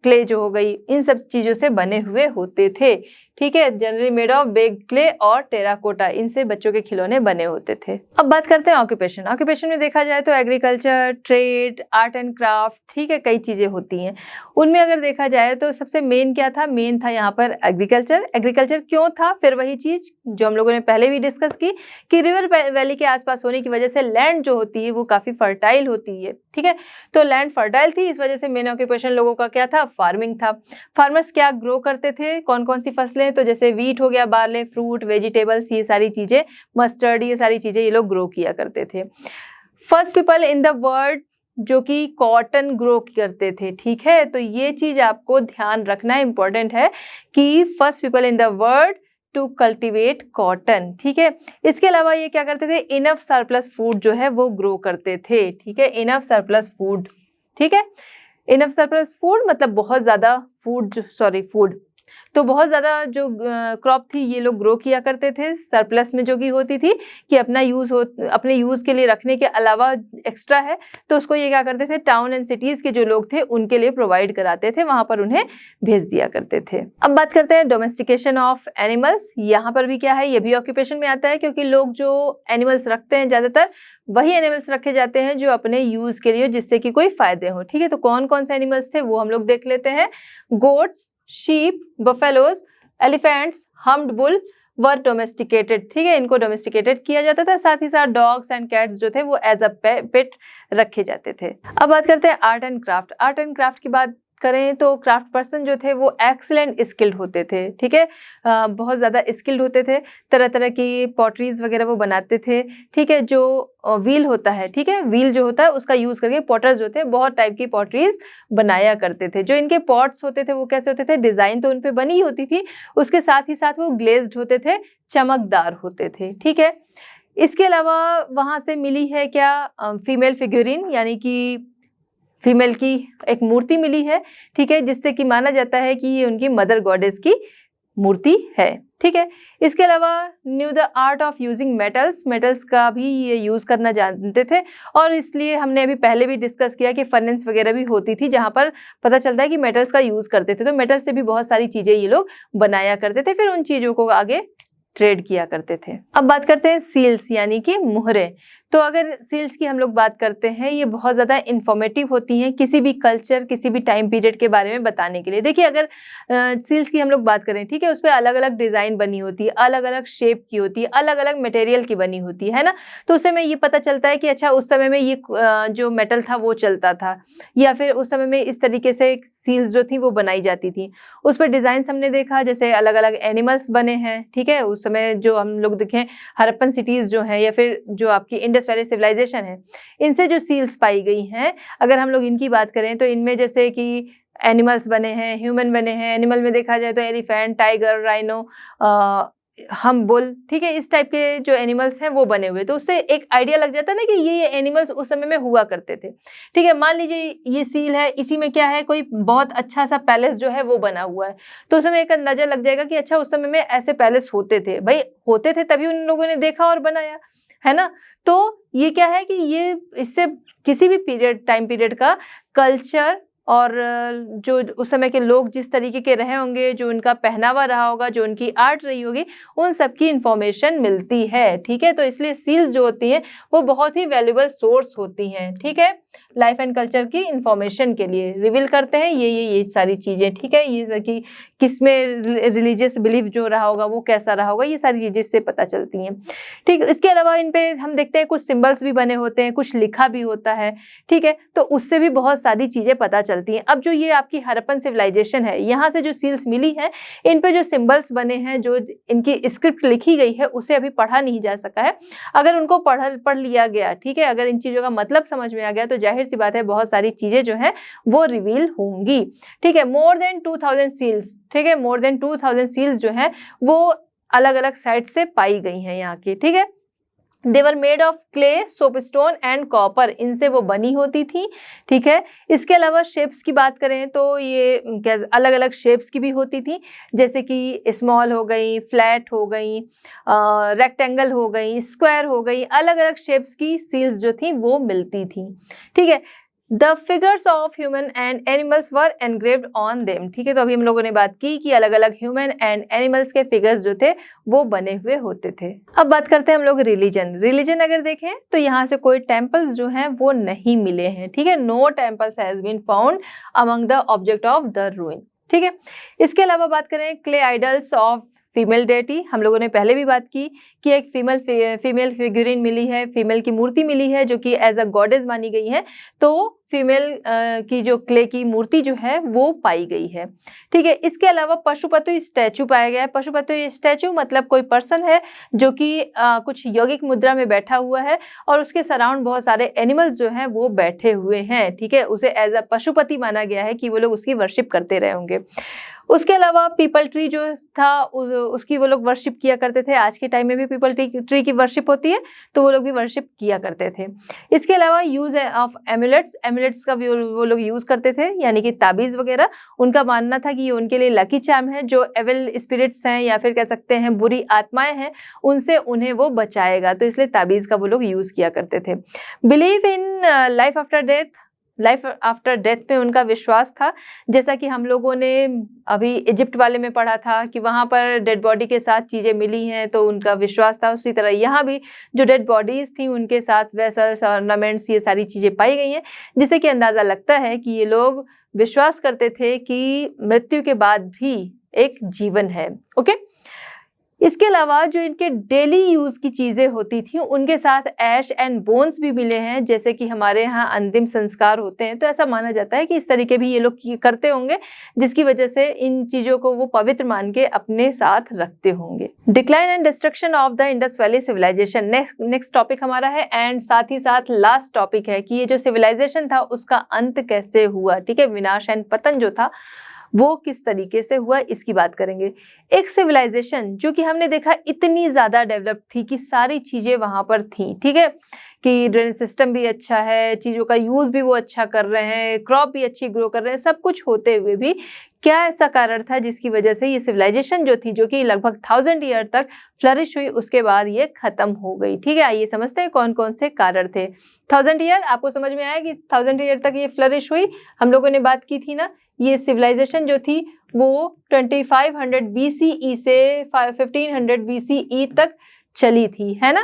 क्ले जो हो गई, इन सब चीज़ों से बने हुए होते थे, ठीक है। Generally made of baked clay और टेराकोटा, इनसे बच्चों के खिलौने बने होते थे। अब बात करते हैं ऑक्यूपेशन। ऑक्यूपेशन में देखा जाए तो agriculture, trade, art and craft, ठीक है, कई चीज़ें होती हैं। उनमें अगर देखा जाए तो सबसे मेन क्या था? मेन था यहाँ पर एग्रीकल्चर। एग्रीकल्चर क्यों था? फिर वही चीज़ जो हम लोगों ने पहले भी डिस्कस की कि रिवर वैली के आसपास होने की वजह से लैंड जो होती है वो काफ़ी फर्टाइल होती है, ठीक है। तो लैंड फर्टाइल थी, इस वजह से मेन ऑक्यूपेशन लोगों का क्या था? फार्मिंग था। फार्मर्स क्या ग्रो करते थे? कौन कौन सी फसलें? तो जैसे वीट हो गया, बार्ले, फ्रूट, वेजिटेबल्स, ये सारी चीजें, मस्टर्ड, ये सारी चीजें ये लोग ग्रो किया करते थे। First people in the world जो कि कॉटन ग्रो करते थे, ठीक है। तो ये चीज आपको ध्यान रखना इंपॉर्टेंट है कि first people in the world to cultivate cotton, ठीक है। इसके अलावा ये क्या करते थे? इनफ सरप्लस फूड जो है वो ग्रो करते थे, ठीक है। इनफ सरप्लस फूड, ठीक है। इनफ सरप्लस फूड मतलब बहुत ज़्यादा फूड, तो बहुत ज़्यादा जो क्रॉप थी ये लोग ग्रो किया करते थे। सरप्लस में जो की होती थी कि अपने यूज़ के लिए रखने के अलावा एक्स्ट्रा है तो उसको ये क्या करते थे? टाउन एंड सिटीज़ के जो लोग थे उनके लिए प्रोवाइड कराते थे, वहाँ पर उन्हें भेज दिया करते थे। अब बात करते हैं डोमेस्टिकेशन ऑफ एनिमल्स। यहाँ पर भी क्या है? ये भी ऑक्यूपेशन में आता है, क्योंकि लोग जो एनिमल्स रखते हैं ज़्यादातर वही एनिमल्स रखे जाते हैं जो अपने यूज़ के लिए, जिससे कि कोई फायदे हो, ठीक है। तो कौन कौन से एनिमल्स थे वो हम लोग देख लेते हैं। Goats, sheep, buffaloes, elephants, humped bull were domesticated, ठीक है। इनको डोमेस्टिकेटेड किया जाता था। साथ ही साथ डॉग्स एंड कैट्स जो थे वो एज अ पेट रखे जाते थे। अब बात करते हैं art and craft. Art and craft की बात करें तो क्राफ्ट पर्सन जो थे वो एक्सीलेंट स्किल्ड होते थे, ठीक है। बहुत ज़्यादा स्किल्ड होते थे। तरह तरह की पॉटरीज वगैरह वो बनाते थे, ठीक है। जो व्हील होता है, ठीक है, व्हील जो होता है उसका यूज़ करके पॉटर्स जो थे बहुत टाइप की पॉटरीज बनाया करते थे। जो इनके पॉट्स होते थे वो कैसे होते थे? डिज़ाइन तो उन पर बनी होती थी, उसके साथ ही साथ वो ग्लेज्ड होते थे, चमकदार होते थे, ठीक है। इसके अलावा वहाँ से मिली है क्या? फीमेल फिगुरिन, यानी कि फीमेल की एक मूर्ति मिली है, ठीक है, जिससे कि माना जाता है कि ये उनकी मदर गॉडेस की मूर्ति है, ठीक है। इसके अलावा new the art of using metals का भी ये यूज़ करना जानते थे, और इसलिए हमने अभी पहले भी डिस्कस किया कि फर्नेस वगैरह भी होती थी जहाँ पर पता चलता है कि मेटल्स का यूज़ करते थे। तो मेटल से भी बहुत सारी चीज़ें ये लोग बनाया करते थे, फिर उन चीज़ों को आगे ट्रेड किया करते थे। अब बात करते हैं सील्स, यानी कि मुहरें। तो अगर सील्स की हम लोग बात करते हैं, ये बहुत ज़्यादा इंफॉर्मेटिव होती हैं किसी भी कल्चर, किसी भी टाइम पीरियड के बारे में बताने के लिए। देखिए अगर सील्स की हम लोग बात करें, ठीक है, उस पर अलग अलग डिज़ाइन बनी होती है, अलग अलग शेप की होती है, अलग अलग मटेरियल की बनी होती है ना। तो उस समय ये पता चलता है कि अच्छा उस समय में ये जो मेटल था वो चलता था, या फिर उस समय में इस तरीके से सील्स जो थी वो बनाई जाती थी। उस पर डिज़ाइंस हमने देखा, जैसे अलग अलग एनिमल्स बने हैं, ठीक है। उस समय जो हम लोग देखें हड़प्पन सिटीज़ जो हैं, या फिर जो आपकी इंडस वैली सिविलाइजेशन है, इनसे जो सील्स पाई गई हैं, अगर हम लोग इनकी बात करें तो इनमें जैसे कि एनिमल्स बने हैं, ह्यूमन बने हैं। एनिमल में देखा जाए तो एलिफेंट, टाइगर, राइनो, हम बुल, ठीक है, इस टाइप के जो एनिमल्स हैं वो बने हुए। तो उससे एक आइडिया लग जाता है ना कि ये एनिमल्स उस समय में हुआ करते थे। ठीक है, मान लीजिए ये सील है, इसी में क्या है, कोई बहुत अच्छा सा पैलेस जो है वो बना हुआ है, तो उस समय एक अंदाजा लग जाएगा कि अच्छा उस समय में ऐसे पैलेस होते थे। भाई होते थे तभी उन लोगों ने देखा और बनाया, है ना। तो ये क्या है कि ये इससे किसी भी पीरियड, टाइम पीरियड का कल्चर और जो उस समय के लोग जिस तरीके के रहे होंगे, जो उनका पहनावा रहा होगा, जो उनकी आर्ट रही होगी, उन सब की इंफॉर्मेशन मिलती है। ठीक है, तो इसलिए सील्स जो होती हैं वो बहुत ही वैल्यूएबल सोर्स होती हैं। ठीक है, लाइफ एंड कल्चर की इंफॉर्मेशन के लिए रिवील करते हैं ये सारी चीजें। ठीक है, ये कि किसमें रिलीजियस बिलीफ जो रहा होगा वो कैसा रहा होगा, ये सारी चीजें इससे पता चलती हैं। ठीक, इसके अलावा इन पे हम देखते हैं कुछ सिंबल्स भी बने होते हैं, कुछ लिखा भी होता है। ठीक है, तो उससे भी बहुत सारी चीजें पता चलती हैं। अब जो ये आपकी हड़प्पन सिविलाइजेशन है, यहाँ से जो सील्स मिली है, इन पे जो सिंबल्स बने हैं, जो इनकी स्क्रिप्ट लिखी गई है, उसे अभी पढ़ा नहीं जा सका है। अगर उनको पढ़ लिया गया, ठीक है, अगर इन चीजों का मतलब समझ में आ गया तो जाहिर सी बात है बहुत सारी चीजें जो है वो रिवील होंगी। ठीक है, मोर देन 2000 सील्स, ठीक है, मोर देन 2000 सील्स जो है वो अलग अलग साइट से पाई गई हैं यहाँ की। ठीक है, they were made of clay, soapstone and copper, इनसे वो बनी होती थी। ठीक है, इसके अलावा शेप्स की बात करें तो ये अलग अलग शेप्स की भी होती थी, जैसे कि स्मॉल हो गई, फ्लैट हो गई, रेक्टेंगल हो गई, स्क्वायर हो गई, अलग अलग शेप्स की सील्स जो थी वो मिलती थी। ठीक है, the figures of human and animals were engraved on them. ठीक है, तो अभी हम लोगों ने बात की कि अलग अलग ह्यूमन एंड एनिमल्स के फिगर्स जो थे वो बने हुए होते थे। अब बात करते हैं हम लोग रिलीजन अगर देखें तो यहाँ से कोई टेम्पल्स जो हैं वो नहीं मिले हैं। ठीक है, no temples has been found among the object of the ruin. ठीक है, इसके अलावा बात करें clay idols of female deity, हम लोगों ने पहले भी बात की कि एक फीमेल फिगुरिन मिली है, फीमेल की मूर्ति मिली है जो कि एज अ गॉडेस मानी गई है। तो फीमेल की जो क्ले की मूर्ति जो है वो पाई गई है। ठीक है, इसके अलावा पशुपति स्टैचू पाया गया है। पशुपति स्टैचू मतलब कोई पर्सन है जो कि कुछ यौगिक मुद्रा में बैठा हुआ है और उसके सराउंड बहुत सारे एनिमल्स जो हैं वो बैठे हुए हैं। ठीक है, उसे एज अ पशुपति माना गया है कि वो लोग उसकी वर्शिप करते रहे होंगे। उसके अलावा पीपल ट्री जो था उसकी वो लोग वर्शिप किया करते थे। आज के टाइम में भी पीपल ट्री की वर्शिप होती है, तो वो लोग भी वर्शिप किया करते थे। इसके अलावा यूज ऑफ एमुलेट्स का भी वो लोग यूज करते थे, यानी कि ताबीज वगैरह। उनका मानना था कि ये उनके लिए लकी चार्म है, जो एविल स्पिरिट्स हैं या फिर कह सकते हैं बुरी आत्माएं हैं, उनसे उन्हें वो बचाएगा, तो इसलिए ताबीज का वो लोग यूज किया करते थे। Believe in life after death पे उनका विश्वास था। जैसा कि हम लोगों ने अभी इजिप्ट वाले में पढ़ा था कि वहाँ पर डेड बॉडी के साथ चीज़ें मिली हैं, तो उनका विश्वास था। उसी तरह यहाँ भी जो डेड बॉडीज़ थी उनके साथ वेसल्स, ऑर्नामेंट्स, ये सारी चीज़ें पाई गई हैं, जिससे कि अंदाज़ा लगता है कि ये लोग विश्वास करते थे कि मृत्यु के बाद भी एक जीवन है। ओके, इसके अलावा जो इनके डेली यूज की चीजें होती थी उनके साथ ऐश एंड बोन्स भी मिले हैं, जैसे कि हमारे यहाँ अंतिम संस्कार होते हैं, तो ऐसा माना जाता है कि इस तरीके भी ये लोग करते होंगे, जिसकी वजह से इन चीजों को वो पवित्र मान के अपने साथ रखते होंगे। Decline and destruction of the Indus valley civilisation next topic हमारा है, एंड साथ ही साथ लास्ट टॉपिक है कि ये जो सिविलाइजेशन था उसका अंत कैसे हुआ। ठीक है, विनाश एंड पतन जो था वो किस तरीके से हुआ, इसकी बात करेंगे। एक सिविलाइजेशन जो कि हमने देखा इतनी ज़्यादा डेवलप थी कि सारी चीज़ें वहाँ पर थी। ठीक है, कि ड्रेनेज सिस्टम भी अच्छा है, चीज़ों का यूज़ भी वो अच्छा कर रहे हैं, क्रॉप भी अच्छी ग्रो कर रहे हैं, सब कुछ होते हुए भी क्या ऐसा कारण था जिसकी वजह से ये सिविलाइजेशन जो थी, जो कि लगभग 1000 ईयर तक फ्लरिश हुई, उसके बाद ये खत्म हो गई। ठीक है, आइए समझते हैं कौन कौन से कारण थे। 1000 ईयर आपको समझ में आया कि 1000 ईयर तक ये फ्लरिश हुई। हम लोगों ने बात की थी ना, ये सिविलाइजेशन जो थी वो 2500 BCE से 1500 BCE तक चली थी, है ना।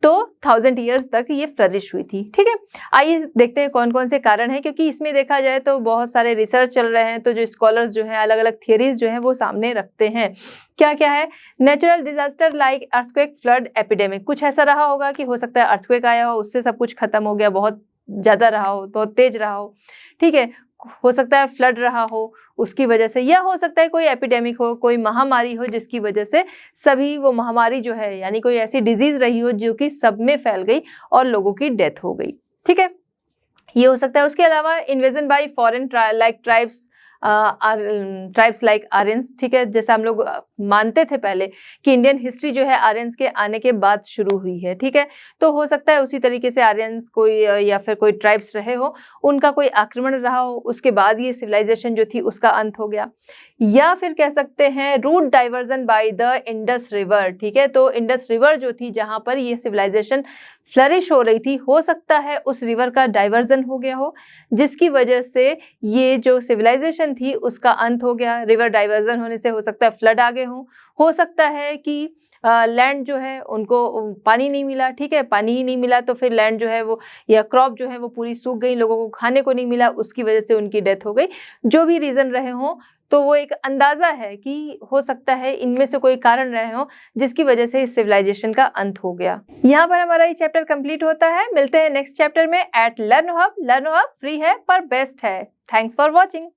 तो 1000 ईयर्स तक ये फ्लरिश हुई थी। ठीक है, आइए देखते हैं कौन कौन से कारण हैं, क्योंकि इसमें देखा जाए तो बहुत सारे रिसर्च चल रहे हैं, तो जो स्कॉलर्स जो हैं अलग अलग थियरीज जो हैं वो सामने रखते हैं। क्या क्या है? Natural disaster like earthquake, flood, epidemic. कुछ ऐसा रहा होगा कि हो सकता है अर्थक्वेक आया हो, उससे सब कुछ खत्म हो गया, बहुत ज़्यादा रहा हो, बहुत तेज रहा हो। ठीक है, हो सकता है फ्लड रहा हो उसकी वजह से, या हो सकता है कोई एपिडेमिक हो, कोई महामारी हो जिसकी वजह से सभी वो महामारी जो है, यानी कोई ऐसी डिजीज रही हो जो कि सब में फैल गई और लोगों की डेथ हो गई। ठीक है, ये हो सकता है। उसके अलावा invasion bye foreign like tribes tribes like Aryans, ठीक है। जैसा हम लोग मानते थे पहले कि इंडियन हिस्ट्री जो है आर्यंस के आने के बाद शुरू हुई है, ठीक है। तो हो सकता है उसी तरीके से आर्यंस कोई या फिर कोई ट्राइब्स रहे हो, उनका कोई आक्रमण रहा हो, उसके बाद ये सिविलाइजेशन जो थी उसका अंत हो गया। या फिर कह सकते हैं route diversion by the Indus river, ठीक है। तो इंडस रिवर जो थी जहां पर ये सिविलाइजेशन फ्लरिश हो रही थी, हो सकता है उस रिवर का डाइवर्जन हो गया हो, जिसकी वजह से ये जो सिविलाइजेशन थी उसका अंत हो गया। रिवर डाइवर्जन होने से हो सकता है फ्लड आ गए हो सकता है कि लैंड जो है उनको पानी नहीं मिला, ठीक है। पानी ही नहीं मिला तो फिर लैंड जो है वो या क्रॉप जो है वो पूरी सूख गई, लोगों को खाने को नहीं मिला, उसकी वजह से उनकी डेथ हो गई। जो भी रीजन रहे हों, तो वो एक अंदाजा है कि हो सकता है इनमें से कोई कारण रहे हो जिसकी वजह से इस सिविलाइजेशन का अंत हो गया। यहाँ पर हमारा ये चैप्टर कंप्लीट होता है। मिलते हैं नेक्स्ट चैप्टर में at learn hub. Learn hub free है पर बेस्ट है। Thanks for watching.